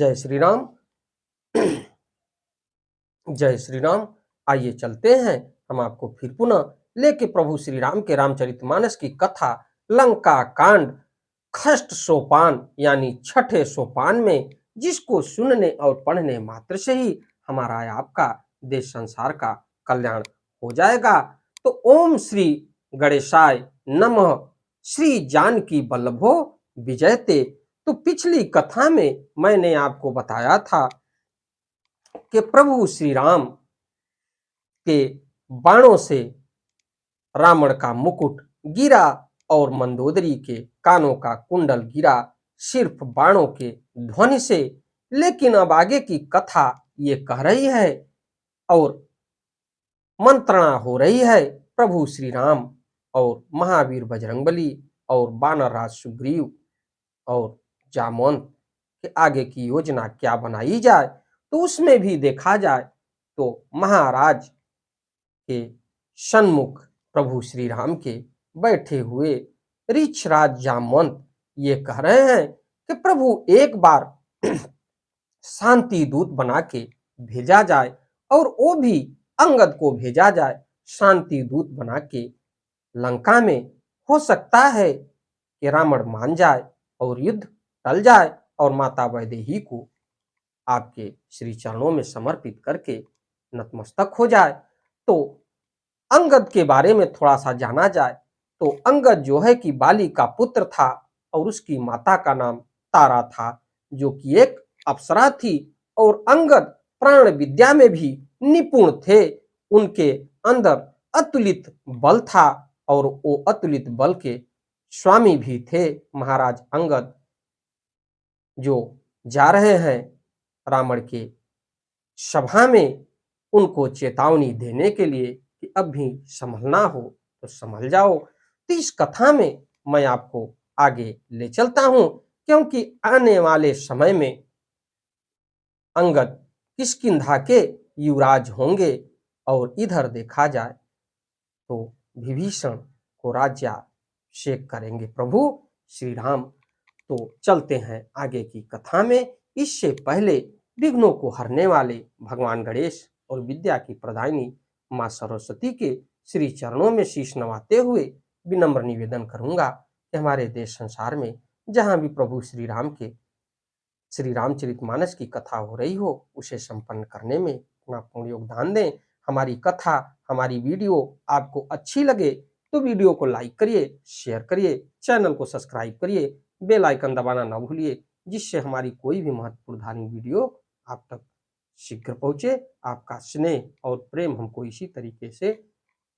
जय श्री राम। जय श्री राम। आइए चलते हैं हम आपको फिर पुनः लेके प्रभु श्री राम के रामचरितमानस की कथा लंका कांड खष्ट सोपान यानी छठे सोपान में, जिसको सुनने और पढ़ने मात्र से ही हमारा आपका देश संसार का कल्याण हो जाएगा। तो ओम श्री गणेशाय नमः। श्री जानकी वल्लभो विजयते। तो पिछली कथा में मैंने आपको बताया था कि प्रभु श्री राम के बाणों से रावण का मुकुट गिरा और मंदोदरी के कानों का कुंडल गिरा सिर्फ बाणों के ध्वनि से। लेकिन अब आगे की कथा ये कह रही है और मंत्रणा हो रही है प्रभु श्री राम और महावीर बजरंगबली और बानर राज सुग्रीव और जामवंत के आगे की योजना क्या बनाई जाए। तो उसमें भी देखा जाए तो महाराज के सन्मुख प्रभु श्री राम के बैठे हुए ऋक्षराज जामवंत ये कह रहे हैं कि प्रभु एक बार शांति दूत बना के भेजा जाए और वो भी अंगद को भेजा जाए शांति दूत बना के लंका में। हो सकता है कि रावण मान जाए और युद्ध टल जाए और माता वैदेही को आपके श्री चरणों में समर्पित करके नतमस्तक हो जाए। तो अंगद के बारे में थोड़ा सा जाना जाए तो अंगद जो है कि बाली का पुत्र था और उसकी माता का नाम तारा था, जो कि एक अप्सरा थी। और अंगद प्राण विद्या में भी निपुण थे। उनके अंदर अतुलित बल था और वो अतुलित बल के स्वामी भी थे। महाराज अंगद जो जा रहे हैं रावण के सभा में उनको चेतावनी देने के लिए कि अब भी संभलना हो तो संभल जाओ। तो इस कथा में मैं आपको आगे ले चलता हूं, क्योंकि आने वाले समय में अंगद किष्किंधा के युवराज होंगे और इधर देखा जाए तो विभीषण को राज्याभिषेक करेंगे प्रभु श्री राम। तो चलते हैं आगे की कथा में। इससे पहले विघ्नों को हरने वाले भगवान गणेश और विद्या की प्रदायिनी मां सरस्वती के श्री चरणों में शीश नवाते हुए विनम्र निवेदन करूंगा कि हमारे देश संसार में जहां भी प्रभु श्री राम के श्री रामचरितमानस की कथा हो रही हो उसे संपन्न करने में अपना पूर्ण योगदान दें। हमारी कथा हमारी वीडियो आपको अच्छी लगे तो वीडियो को लाइक करिए, शेयर करिए, चैनल को सब्सक्राइब करिए, बेल आइकन दबाना ना भूलिए, जिससे हमारी कोई भी महत्वपूर्ण धार्मिक वीडियो आप तक शीघ्र पहुंचे। आपका स्नेह और प्रेम हमको इसी तरीके से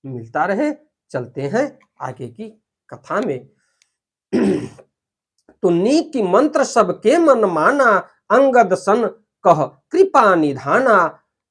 मिलता रहे। चलते हैं आगे की कथा में। तो नीति मंत्र सबके मन माना अंगद सन कह कृपा निधाना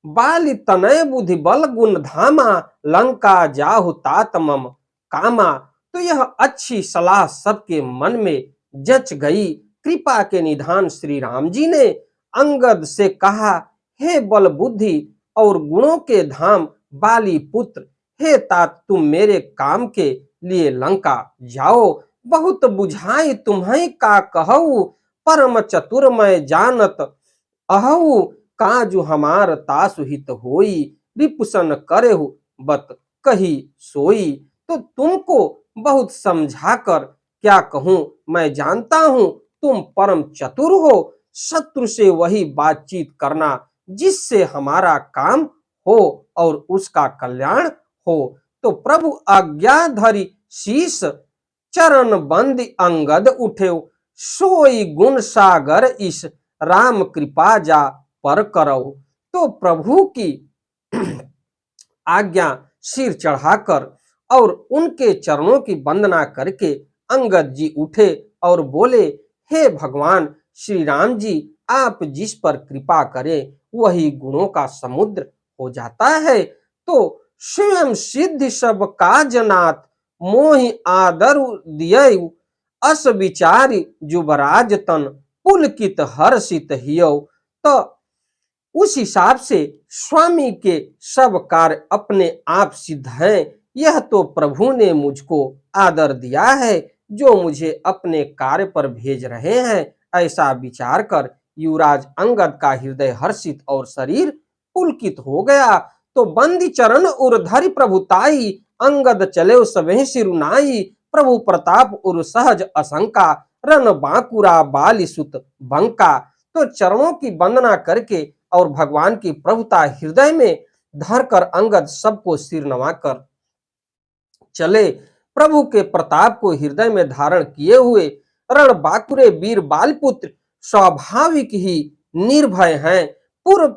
बाली तनय बुद्धि बल गुण धामा लंका जाहु तात मम कामा। तो यह अच्छी सलाह सबके मन में जच गई। कृपा के निधान श्री राम जी ने अंगद से कहा, हे बल बुद्धि और गुणों के धाम बाली पुत्र, हे तात तुम मेरे काम के लिए लंका जाओ। बहुत बुझाई तुम्हें का कहू परम चतुर मैं जानत अहू काजु हमार तासु हित होई रिपुसन करेहु बत कही सोई। तो तुमको बहुत समझाकर क्या कहूं, मैं जानता हूं तुम परम चतुर हो। शत्रु से वही बातचीत करना जिससे हमारा काम हो और उसका कल्याण हो। तो प्रभु आज्ञा धरी शीश चरण बंदी अंगद उठे सोई गुण सागर इस राम कृपा जा पर करो। तो प्रभु की आज्ञा सिर चढ़ाकर और उनके चरणों की वंदना करके अंगद जी उठे और बोले, हे भगवान श्री राम जी, आप जिस पर कृपा करें वही गुणों का समुद्र हो जाता है। तो स्वयं सिद्धि सब काजनाथ मोहि आदर दियौ अस विचारी जुबराज तन पुलकित हर्षित हियौ। तो उस हिसाब से स्वामी के सब कार्य अपने आप सिद्ध हैं। यह तो प्रभु ने मुझको आदर दिया है जो मुझे अपने कार्य पर भेज रहे हैं। ऐसा विचार कर युवराज अंगद का हृदय हर्षित और शरीर पुलकित हो गया। तो बंदी चरण उर धरि प्रभुताई, अंगद चले सबहि सिरुनाई। प्रभु प्रताप उर सहज असंका, रन बांकुरा बाली सुत बंका। तो चरणों की वंदना करके और भगवान की प्रभुता हृदय में धरकर अंगद सबको सिर नवाकर चले। प्रभु के प्रताप को हृदय में धारण किए हुए रण बाकुरे वीर बालपुत्र स्वाभाविक ही निर्भय हैं। पूर्व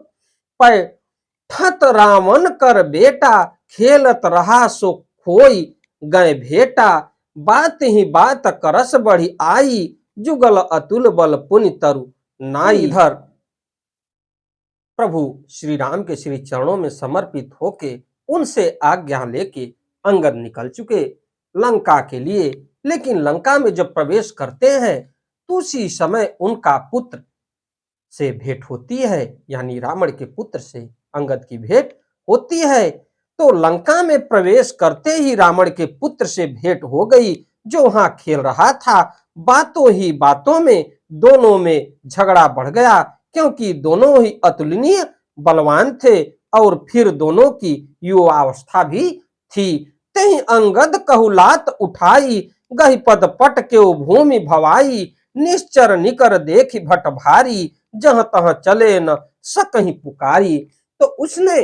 पैठत रावण कर बेटा, खेलत रहा सो खोई गए भेटा। बात ही बात करस बढ़ी आई, जुगल अतुल बल पुनि तरु नाई। इधर प्रभु श्री राम के श्री चरणों में समर्पित होके उनसे आज्ञा लेके अंगद निकल चुके लंका के लिए। लेकिन लंका में जब प्रवेश करते हैं तो उसी समय उनका पुत्र से भेंट होती है, यानी रावण के पुत्र से अंगद की भेंट होती है। तो लंका में प्रवेश करते ही रावण के पुत्र से भेंट हो गई, जो वहां खेल रहा था। बातों ही बातों में दोनों में झगड़ा बढ़ गया, क्योंकि दोनों ही अतुलनीय बलवान थे और फिर दोनों की युवावस्था भी थी। तही अंगद कहुलात उठाई, गहि पद पट के भूमि भवाई। निश्चर निकर देखी भट भारी, जहां तहां चले न सकहीं पुकारी। तो उसने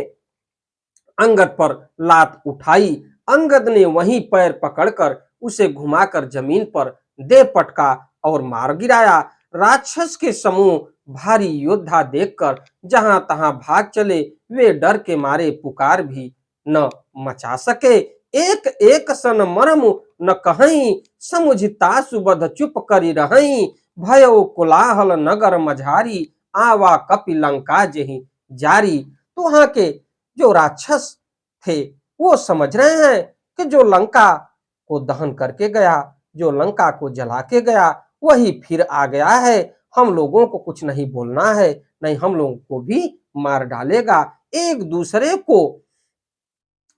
अंगद पर लात उठाई। अंगद ने वहीं पैर पकड़कर उसे घुमाकर जमीन पर दे पटका और मार गिराया। राक्षस के समूह भारी योद्धा देखकर जहां तहां भाग चले, वे डर के मारे पुकार भी न मचा सके। एक एक सन मरम न कहीं, समुझता सुबध चुप करी रहीं। भयो कोलाहल नगर मझारी, आवा कपि लंका जेहि जारी। तो वहां के जो राक्षस थे वो समझ रहे हैं कि जो लंका को दहन करके गया, जो लंका को जला के गया, वही फिर आ गया है। हम लोगों को कुछ नहीं बोलना है, नहीं हम लोगों को भी मार डालेगा। एक दूसरे को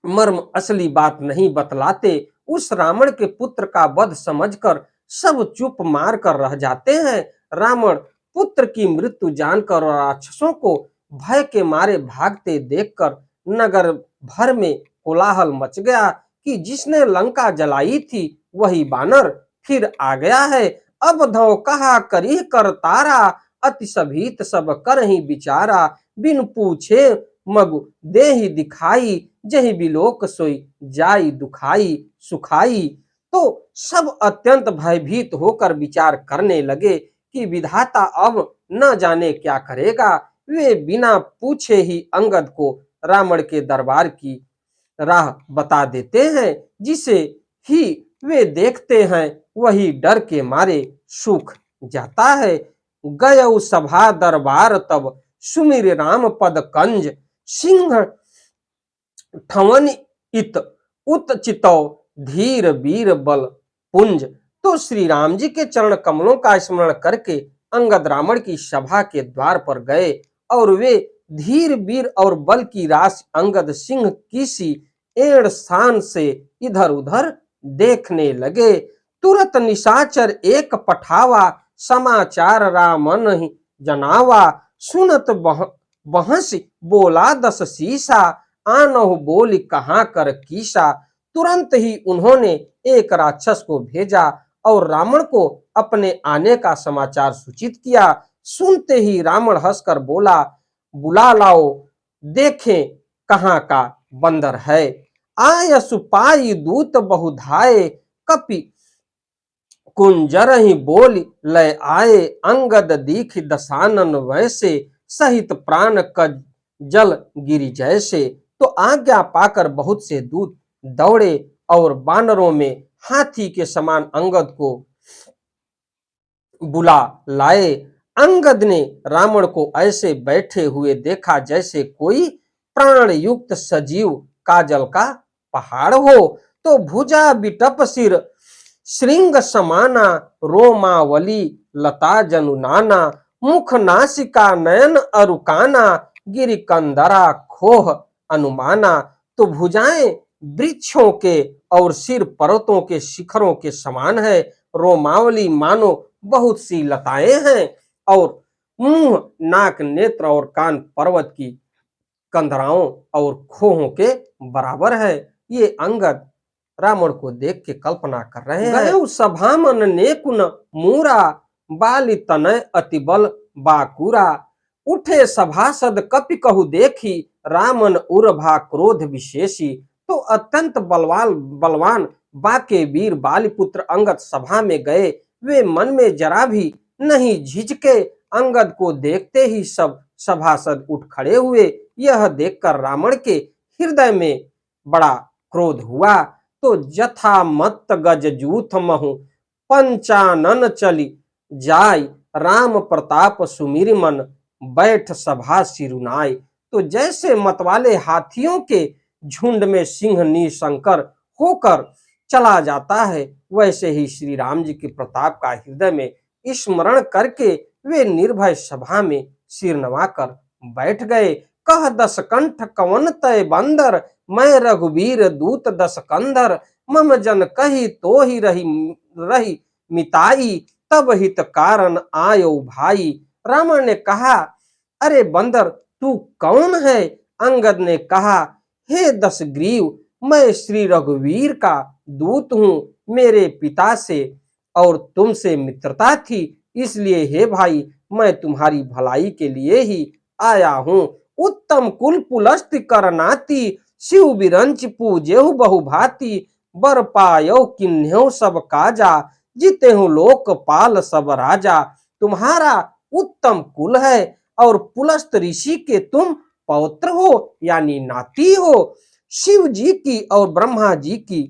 मर्म असली बात नहीं बतलाते। उस रावण के पुत्र का वध समझकर सब चुप मार कर रह जाते हैं। रावण पुत्र की मृत्यु जानकर और राक्षसों को भय के मारे भागते देखकर नगर भर में कोलाहल मच गया कि जिसने लंका जलाई थी वही बानर फिर आ गया है। अब धौ कहा करी कर तारा, अति सभीत सब कर ही बिचारा। बिन पूछे मगु देहि दिखाई, जहि बिलोक सोई जाई दुखाई सुखाई। तो सब अत्यंत भयभीत होकर विचार करने लगे कि विधाता अब न जाने क्या करेगा। वे बिना पूछे ही अंगद को रावण के दरबार की राह बता देते हैं। जिसे ही वे देखते हैं वही डर के मारे सूख जाता है। गयौ सभा दरबार तब, सुमिर राम पद कंज। सिंह ठवन इत उत चितौ, धीर वीर बल पुंज। तो श्री राम जी के चरण कमलों का स्मरण करके अंगद रावण की सभा के द्वार पर गए और वे धीर वीर और बल की राशि अंगद सिंह की सी एड़ शान से इधर उधर देखने लगे। तुरत निशाचर एक पठावा, समाचार रामन ही जनावा। सुनत बहस बोला दस सीसा, आनहु बोली कहाँ कर कीसा। तुरंत ही उन्होंने एक राक्षस को भेजा और रावण को अपने आने का समाचार सूचित किया। सुनते ही रावण हंसकर बोला, बुला लाओ, देखें कहाँ का बंदर है। आय सुपाई दूत बहुधाए, कपि कुंजर ही बोल लय आए। अंगद दीख दशानन वैसे, सहित प्राण कज जल गिरी जैसे। तो आज्ञा पाकर बहुत से दूत दौड़े और बानरों में हाथी के समान अंगद को बुला लाए। अंगद ने रावण को ऐसे बैठे हुए देखा जैसे कोई प्राण युक्त सजीव काजल का पहाड़ हो। तो भुजा बिटप सिर श्रृंग समाना, रोमावली लता जनुनाना। मुख नासिका नयन अरुकाना, गिरि कंदरा खोह अनुमाना। तो भुजाएं वृक्षों के और सिर पर्वतों के शिखरों के समान है। रोमावली मानो बहुत सी लताएं हैं और मुंह, नाक, नेत्र और कान पर्वत की कंधराओं और खोहों के बराबर है। ये अंगद रावण को देख के कल्पना कर रहे हैं। गयौ सभामन नेकुन मूरा, बाली तनय अति बल बाकुरा। उठे सभासद कपि कहु देखी, रामन उर्भा क्रोध विशेषी। तो अत्यंत बलवान बाके वीर बालीपुत्र अंगद सभा में गए। वे मन में जरा भी नहीं झिझके। अंगद को देखते ही सब सभासद उठ खड़े हुए। यह देखकर रावण के हृदय में बड़ा क्रोध हुआ। तो जथा मत्त गज जूथ महु, पंचानन चली जाय। राम प्रताप सुमिर मन, बैठ सभा सिरुनाय। तो जैसे मतवाले हाथियों के झुंड में सिंह निशंकर होकर चला जाता है, वैसे ही श्री राम जी के प्रताप का हृदय में स्मरण करके वे निर्भय सभा में सिर नवाकर बैठ गए। कह दस कंठ कवन तय बंदर, मैं रघुवीर दूत दस कंधर। मम जन कही तो ही रही मिताई, तब हित कारण आयो भाई। रावण ने कहा, अरे बंदर तू कौन है? अंगद ने कहा, हे दशग्रीव, मैं श्री रघुवीर का दूत हूं। मेरे पिता से और तुमसे मित्रता थी, इसलिए हे भाई मैं तुम्हारी भलाई के लिए ही आया हूं। उत्तम कुल पुलस्त्य कर नाती, शिव बिरंच पूजेहु बहु भांति। बर पायो किन्ह्यो सब काजा, जीतेहु लोकपाल सब राजा। तुम्हारा उत्तम कुल है और पुलस्त ऋषि के तुम पौत्र हो यानी नाती हो। शिव जी की और ब्रह्मा जी की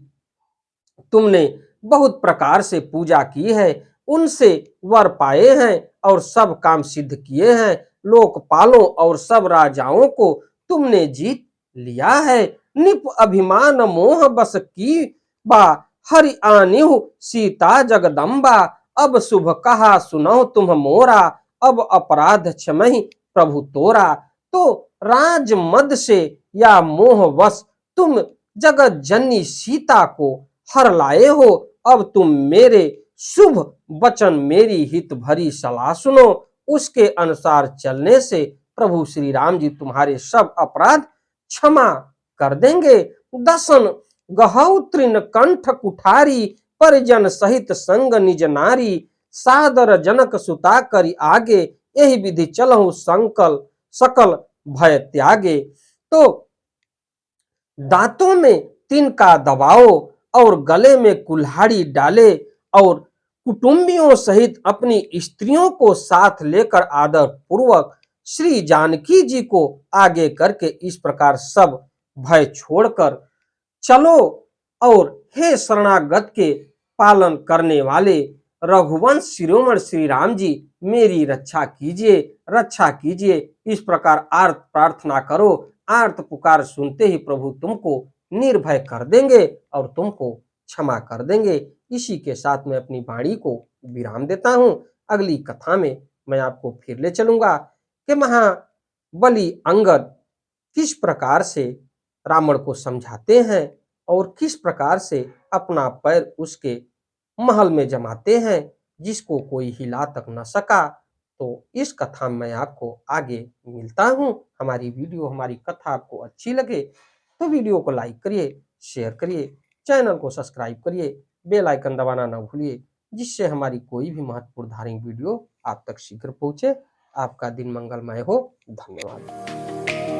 तुमने बहुत प्रकार से पूजा की है, उनसे वर पाए हैं और सब काम सिद्ध किए हैं। लोकपालों और सब राजाओं को तुमने जीत लिया है। निप अभिमान मोह बस की बा, हरि आनिहु सीता जगदम्बा। अब शुभ कहा सुनो तुम मोरा, अब अपराध क्षमहि प्रभु तोरा। तो राज मद से या मोह वश तुम जगत जननी सीता को हर लाए हो। अब तुम मेरे शुभ वचन, मेरी हित भरी सलाह सुनो। उसके अनुसार चलने से प्रभु श्री राम जी तुम्हारे सब अपराध क्षमा कर देंगे। दसन गहौ तृण कंठ कुठारी, परिजन सहित संग निज नारी। सादर जनक सुता करी आगे, यही विधि चलहु संकल सकल भय त्यागे। तो दांतों में तिनका दबाओ और गले में कुल्हाड़ी डाले और कुटुंबियों सहित अपनी स्त्रियों को साथ लेकर आदर पूर्वक श्री जानकी जी को आगे करके इस प्रकार सब भय छोड़कर चलो। और हे शरणागत के पालन करने वाले रघुवंश शिरोमणि श्री राम जी, मेरी रक्षा कीजिए, रक्षा कीजिए। इस प्रकार आर्त प्रार्थना करो। आर्त पुकार सुनते ही प्रभु तुमको निर्भय कर देंगे और तुमको क्षमा कर देंगे। इसी के साथ मैं अपनी वाणी को विराम देता हूं। अगली कथा में मैं आपको फिर ले चलूंगा कि महाबली अंगद किस प्रकार से रावण को समझाते हैं और किस प्रकार से अपना पैर उसके महल में जमाते हैं, जिसको कोई हिला तक न सका। तो इस कथा में आपको आगे मिलता हूं। हमारी वीडियो, हमारी कथा आपको अच्छी लगे तो वीडियो को लाइक करिए, शेयर करिए, चैनल को सब्सक्राइब करिए, बेल आइकन दबाना ना भूलिए, जिससे हमारी कोई भी महत्वपूर्ण धार्मिक वीडियो आप तक शीघ्र पहुंचे। आपका दिन मंगलमय हो। धन्यवाद।